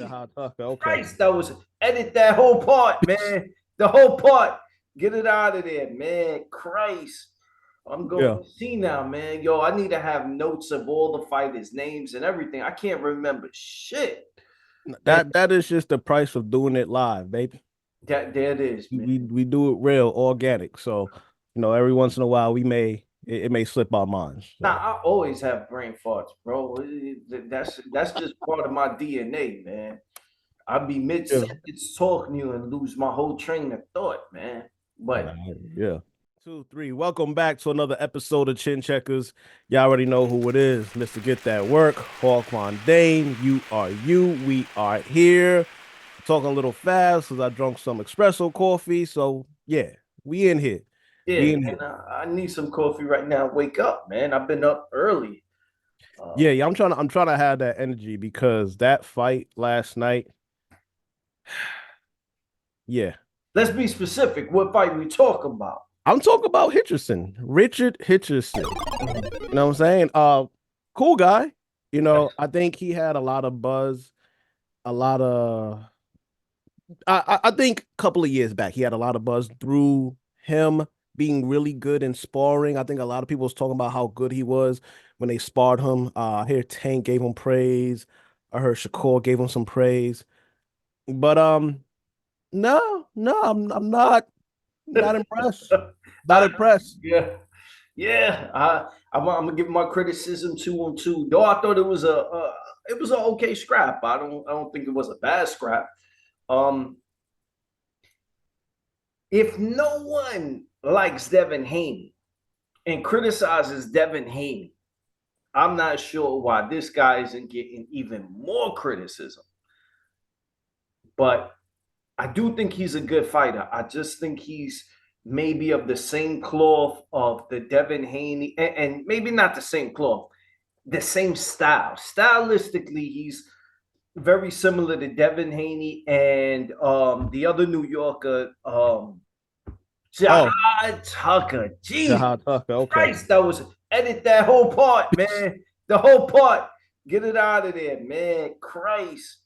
Okay. Christ, that was edit that whole part, man. The whole part. Get it out of there, man. Christ. I'm going Yeah. to see now, man. Yo, I need to have notes of all the fighters' names and everything. I can't remember shit. And That is just the price of doing it live, baby. that there it is, man. We do it real organic. So, every once in a while it may slip our minds. Now So I always have brain farts, bro. That's just part of my DNA, man. I'd be mid yeah. sentence talking to you and lose my whole train of thought, man. But Yeah. 2, 3. Welcome back to another episode of Chin Checkers. Y'all already know who it is. Mr. Get That Work, Hawkwan Dane. You are you. We are here. Talking a little fast because I drunk some espresso coffee. So yeah, we in here. yeah, We in man, here. I need some coffee right now. Wake up, man. I've been up early. Yeah, Uh, yeah. I'm trying to have that energy because that fight last night. Yeah. let's be specific. What fight we talk about? I'm talking about Hitchison, Richard Hitchison. You know what I'm saying? Cool guy. I think he had a lot of buzz, a lot of I think a couple of years back he had a lot of buzz through him being really good in sparring. I think a lot of people was talking about how good he was when they sparred him. I hear Tank gave him praise. I heard Shakur gave him some praise. But no, no, I'm not impressed. Not impressed. Yeah, yeah. I'm gonna give my criticism 2 on 2. Though I thought it was an okay scrap. I don't think it was a bad scrap. Um, if no one likes Devin Haney and criticizes Devin Haney, I'm not sure why this guy isn't getting even more criticism. But I do think he's a good fighter. I just think he's maybe of the same cloth of the Devin Haney, and maybe not the same cloth, the same style. Stylistically, he's very similar to Devin Haney and the other New Yorker, Oh, Jihad Tucker. Jesus Jahad Tucker. Okay. Christ, that was edit that whole part, man. The whole part. Get it out of there, man. Christ.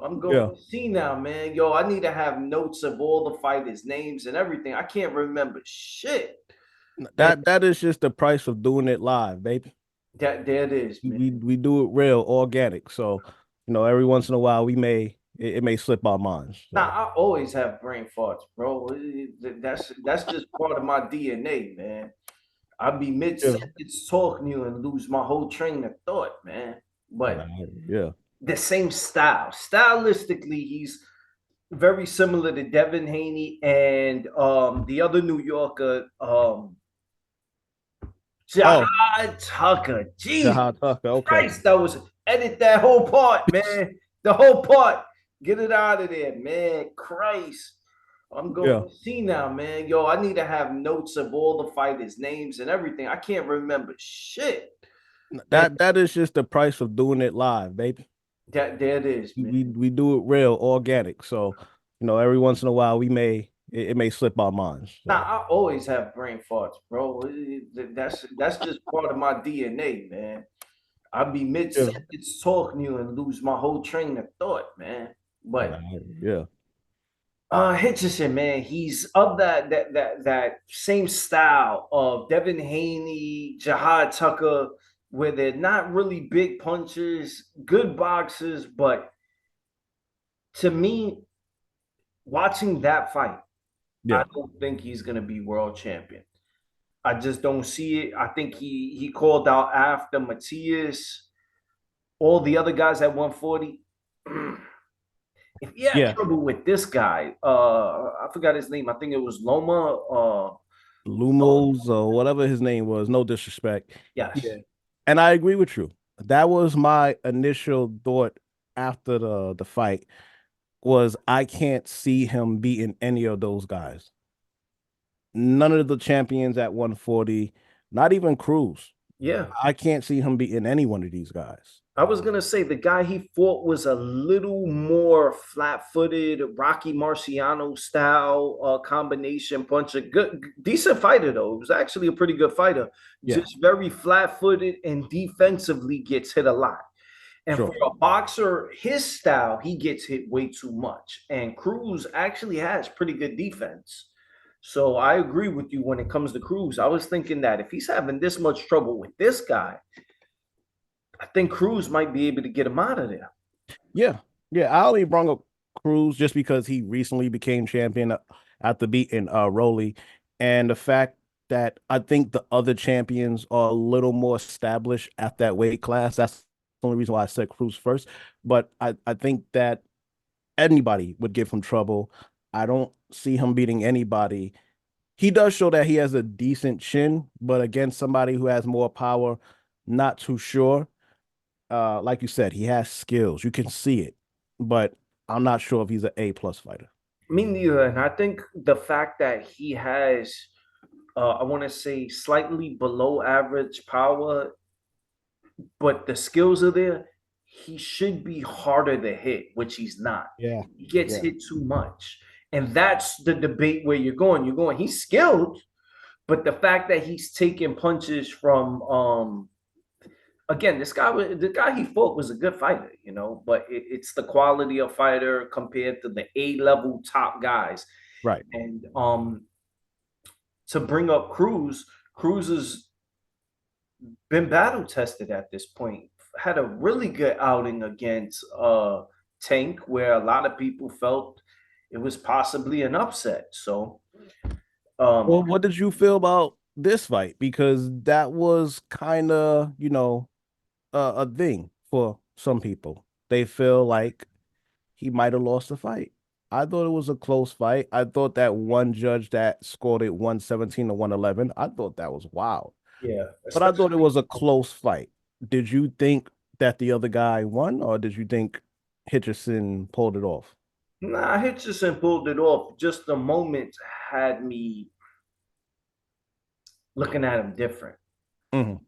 I'm going Yeah. to see now, man. Yo, I need to have notes of all the fighters' names and everything. I can't remember shit. And That is just the price of doing it live, baby. that there it is, man. We do it real organic. So, every once in a while it may slip our minds. Now So I always have brain farts, bro. That's just part of my DNA, man. I'd be mid yeah. sentence talking to you and lose my whole train of thought, man. But Yeah. the same style. Stylistically, he's very similar to Devin Haney and the other New Yorker, Oh, Jihad Tucker. Jesus Jahad Tucker. Okay. Christ, that was edit that whole part, man. The whole part. Get it out of there, man. Christ. I'm Yeah. going to see now, man. Yo, I need to have notes of all the fighters' names and everything. I can't remember shit. And That is just the price of doing it live, baby. that there it is, man. We do it real organic. So, every once in a while it may slip our minds. Now So I always have brain farts, bro. That's just part of my DNA, man. I'd be mid yeah. sentence talking to you and lose my whole train of thought, man. But Yeah. Hitchison, man, he's of that same style of Devin Haney, Jihad Tucker, where they're not really big punchers, good boxers, but to me, watching that fight, I Yeah. don't think he's gonna be world champion. I just don't see it. I think he called out after Matias, all the other guys at 140. If he had Yeah. trouble with this guy, I forgot his name. I think it was Loma. Lumos or whatever his name was, no disrespect. Yes. Yeah. And I agree with you. That was my initial thought after the fight was I can't see him beating any of those guys. None of the champions at 140, not even Cruz. Yeah. I can't see him beating any one of these guys. I was gonna say the guy he fought was a little more flat-footed, Rocky Marciano style combination puncher. Good, decent fighter though. It was actually a pretty good fighter. Yeah. Just very flat-footed and defensively gets hit a lot. And for Sure. a boxer, his style, he gets hit way too much. And Cruz actually has pretty good defense. So I agree with you when it comes to Cruz. I was thinking that if he's having this much trouble with this guy, I think Cruz might be able to get him out of there. Yeah. Yeah. I only brought up Cruz just because he recently became champion after beating Rolly. And the fact that I think the other champions are a little more established at that weight class. That's the only reason why I said Cruz first. But I think that anybody would give him trouble. I don't see him beating anybody. He does show that he has a decent chin, but against somebody who has more power, not too sure. Like you said, he has skills. You can see it, but I'm not sure if he's an A+ fighter. Me neither. And I think the fact that he has, I want to say, slightly below average power, but the skills are there, he should be harder to hit, which he's not. Yeah, He gets yeah, hit too much. And that's the debate where you're going. You're going, he's skilled, but the fact that he's taking punches from again, the guy he fought was a good fighter, but it's the quality of fighter compared to the A-level top guys. right. And to bring up Cruz, Cruz has been battle tested at this point. Had a really good outing against Tank, where a lot of people felt it was possibly an upset. So Well, what did you feel about this fight? Because that was kind of, a thing for some people. They feel like he might have lost the fight. I thought it was a close fight. I thought that one judge that scored it 117 to 111, I thought that was wild. yeah, But I thought it especially was a close fight. Did you think that the other guy won, or did you think Hitchison pulled it off? nah, Hitchison pulled it off. Just the moment had me looking at him different. Mhm.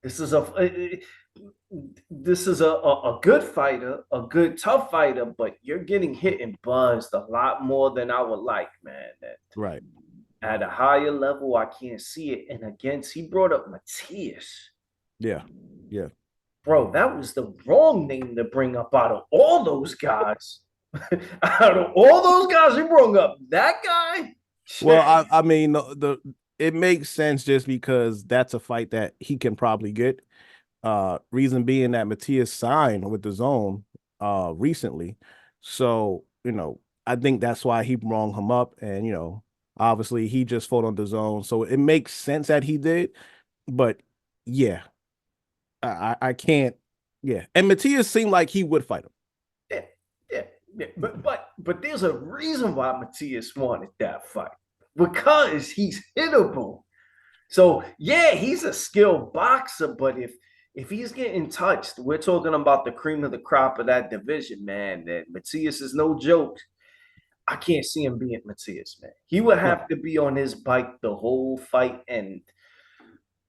This is a good fighter, a good tough fighter, but you're getting hit and buzzed a lot more than I would like, man. Right. At a higher level, I can't see it. And against, he brought up Matias. Yeah. Yeah. Bro, that was the wrong name to bring up out of all those guys. Out of all those guys, he brought up that guy. Well, I mean the it makes sense just because that's a fight that he can probably get. Reason being that Matias signed with the zone recently. So, I think that's why he rung him up. And, obviously he just fought on the zone. So it makes sense that he did. But yeah, I can't. Yeah. And Matias seemed like he would fight him. Yeah, yeah, yeah. But there's a reason why Matias wanted that fight. Because he's hittable. So yeah, he's a skilled boxer, but if he's getting touched, we're talking about the cream of the crop of that division, man. That Matias is no joke. I can't see him being Matias, man. He would No. have to be on his bike the whole fight, and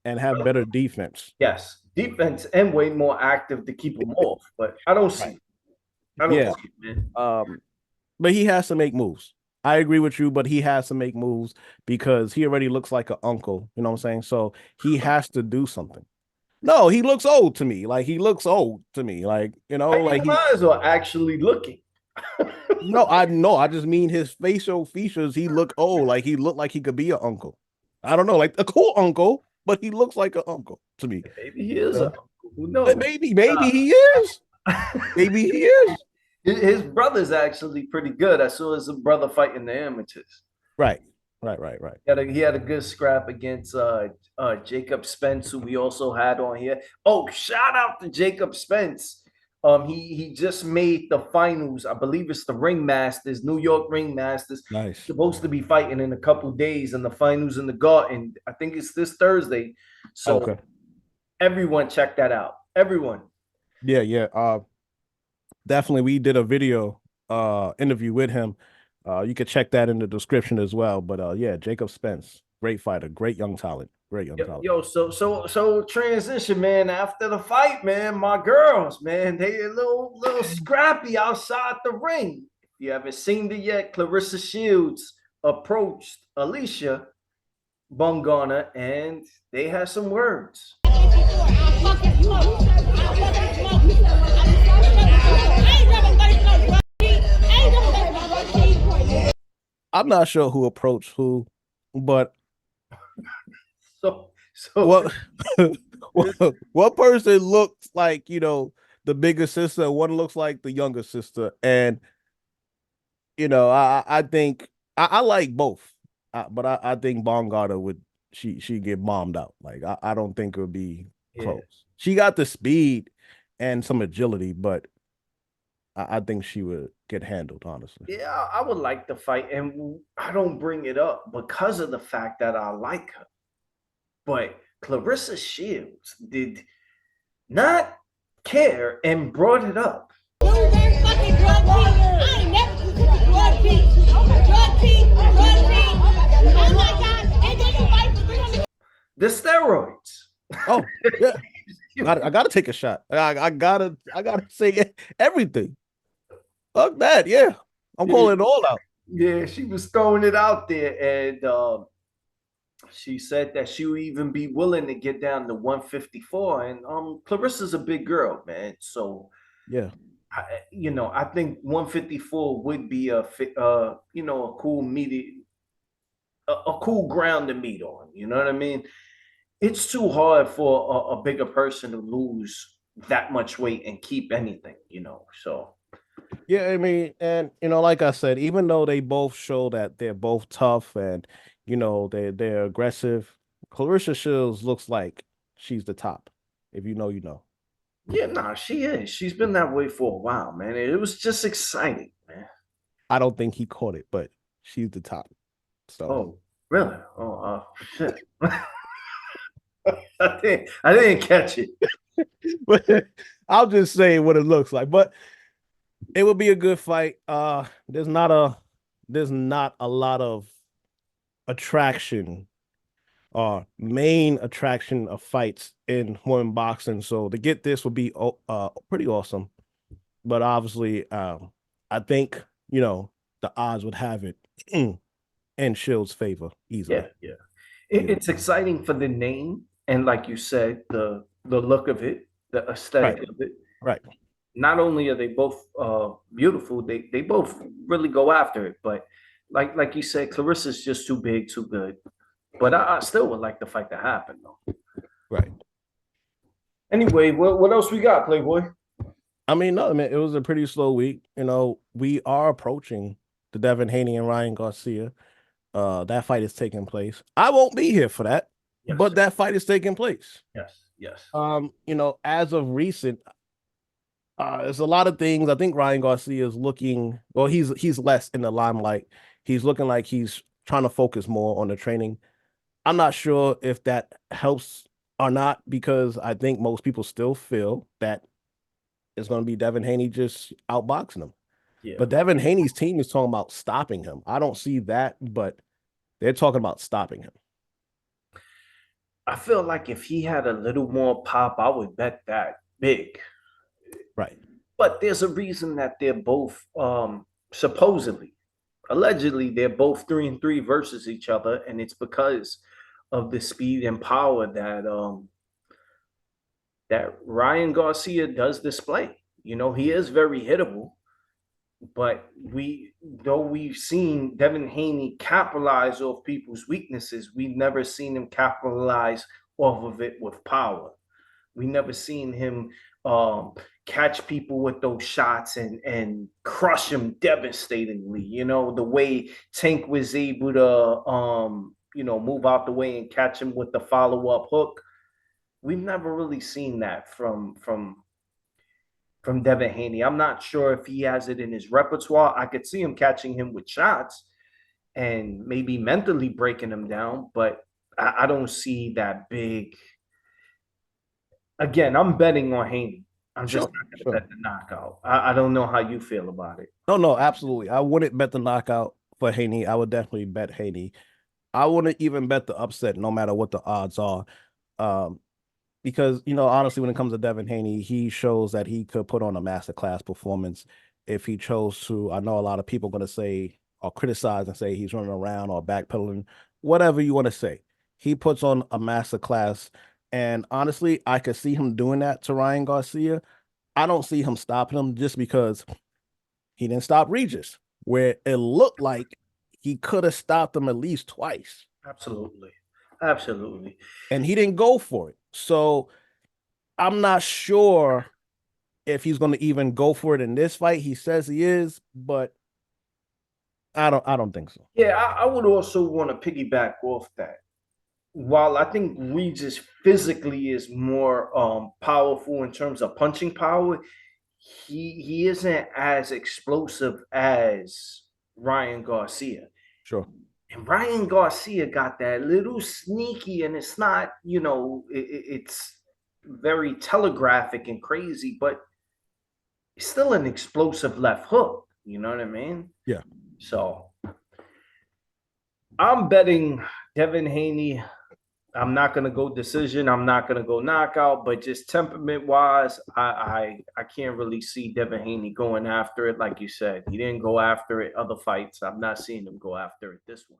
And have better defense. yes, defense and way more active to keep him off. But I don't see Right. it. I don't Yeah. see it, man. But he has to make moves. I agree with you, but he has to make moves because he already looks like an uncle. You know what I'm saying? So he has to do something. No, he looks old to me. Like he looks old to me. Like, You like he might as well actually looking. no, I know. I just mean his facial features, he look old. Like he looked like he could be an uncle. I don't know, like a cool uncle, but he looks like an uncle to me. Maybe he is Uh, a uncle. Who knows? maybe he is. Maybe he is. His brother's actually pretty good. I saw his brother fighting the amateurs. Right. Right. He had a good scrap against Jacob Spence, who we also had on here. Oh, shout out to Jacob Spence. He just made the finals. I believe it's the Ring Masters, New York Ring Masters. Nice. Supposed to be fighting in a couple days in the finals in the Garden. I think it's this Thursday. So Okay. everyone check that out. Everyone. Yeah. Definitely we did a video interview with him. You can check that in the description as well. But yeah, Jacob Spence, great fighter, great young talent, great young talent. Yo, so transition, man. After the fight, man, my girls, man, they a little scrappy outside the ring. If you haven't seen it yet, Claressa Shields approached Alycia Baumgardner, and they had some words. fucking smoke. I fucking smoke. I ain't never thought no drug cheat. I ain't never thought no drug cheat. I'm not sure who approached who, but So what what person looks like, the bigger sister, one looks like the younger sister, and I think I like both, but I think Baumgartner would she get bombed out. Like I don't think it would be yeah. close. She got the speed and some agility, but I think she would get handled, honestly. Yeah, I would like the fight, and I don't bring it up because of the fact that I like her. But Claressa Shields did not care and brought it up. Fucking drug cheat. I ain't never drug cheat. Drug cheat. Drug cheat. Oh my God. And then you fight for 300. The steroids. Oh yeah, I gotta take a shot. I gotta say everything. Fuck that, yeah. I'm calling it all out. Yeah, she was throwing it out there, and she said that she would even be willing to get down to 154. And Claressa's a big girl, man. So Yeah. I think 154 would be a cool meet, a cool ground to meet on. You know what I mean? It's too hard for a bigger person to lose that much weight and keep anything. So Yeah, I mean, and like I said, even though they both show that they're both tough and they're aggressive, Claressa Shields looks like she's the top. If you know, you know. yeah, nah, she is. She's been that way for a while, man. It was just exciting, man. I don't think he caught it, but she's the top. So Oh, really? Oh, shit. I didn't catch it. but I'll just say what it looks like. But it would be a good fight. There's not a lot of attraction or main attraction of fights in women boxing. So to get this would be pretty awesome. But obviously, I think the odds would have it in Shields' favor easily. Yeah. It's exciting for the name and, like you said, the look of it, the aesthetic Right. of it. Right. Not only are they both beautiful, they both really go after it. But like you said, Claressa's just too big, too good. But I still would like the fight to happen, though. Right. Anyway, what else we got, Playboy? I mean, no, man, it was a pretty slow week. We are approaching the Devin Haney and Ryan Garcia. That fight is taking place. I won't be here for that, Yes. but that fight is taking place. Yes. As of recent, there's a lot of things. I think Ryan Garcia is looking, well, he's less in the limelight. He's looking like he's trying to focus more on the training. I'm not sure if that helps or not, because I think most people still feel that it's going to be Devin Haney just outboxing him. Yeah. But Devin Haney's team is talking about stopping him. I don't see that, but they're talking about stopping him. I feel like if he had a little more pop, I would bet that big. Right. But there's a reason that they're both supposedly, allegedly, they're both 3-3 versus each other, and it's because of the speed and power that Ryan Garcia does display. He is very hittable, but we've seen Devin Haney capitalize off people's weaknesses, we've never seen him capitalize off of it with power. We never seen him catch people with those shots and crush them devastatingly. The way Tank was able to move out the way and catch him with the follow-up hook. We've never really seen that from Devin Haney. I'm not sure if he has it in his repertoire. I could see him catching him with shots and maybe mentally breaking him down, but I don't see that big. Again, I'm betting on Haney. I'm just not going to bet the knockout. I don't know how you feel about it. No, absolutely. I wouldn't bet the knockout for Haney. I would definitely bet Haney. I wouldn't even bet the upset, no matter what the odds are. Because, honestly, when it comes to Devin Haney, he shows that he could put on a masterclass performance if he chose to. I know a lot of people are going to say or criticize and say he's running around or backpedaling, whatever you want to say. He puts on a masterclass And honestly, I could see him doing that to Ryan Garcia. I don't see him stopping him just because he didn't stop Regis, where it looked like he could have stopped him at least twice. Absolutely. Absolutely. And he didn't go for it. So I'm not sure if he's going to even go for it in this fight. He says he is, but I don't think so. Yeah, I would also want to piggyback off that. While I think Regis physically is more powerful in terms of punching power, he isn't as explosive as Ryan Garcia. Sure. And Ryan Garcia got that little sneaky, and it's not, it's very telegraphic and crazy, but it's still an explosive left hook. You know what I mean? Yeah. So I'm betting Devin Haney. I'm not gonna go decision. I'm not gonna go knockout, but just temperament wise, I can't really see Devin Haney going after it. Like you said, he didn't go after it other fights. I'm not seeing him go after it this one.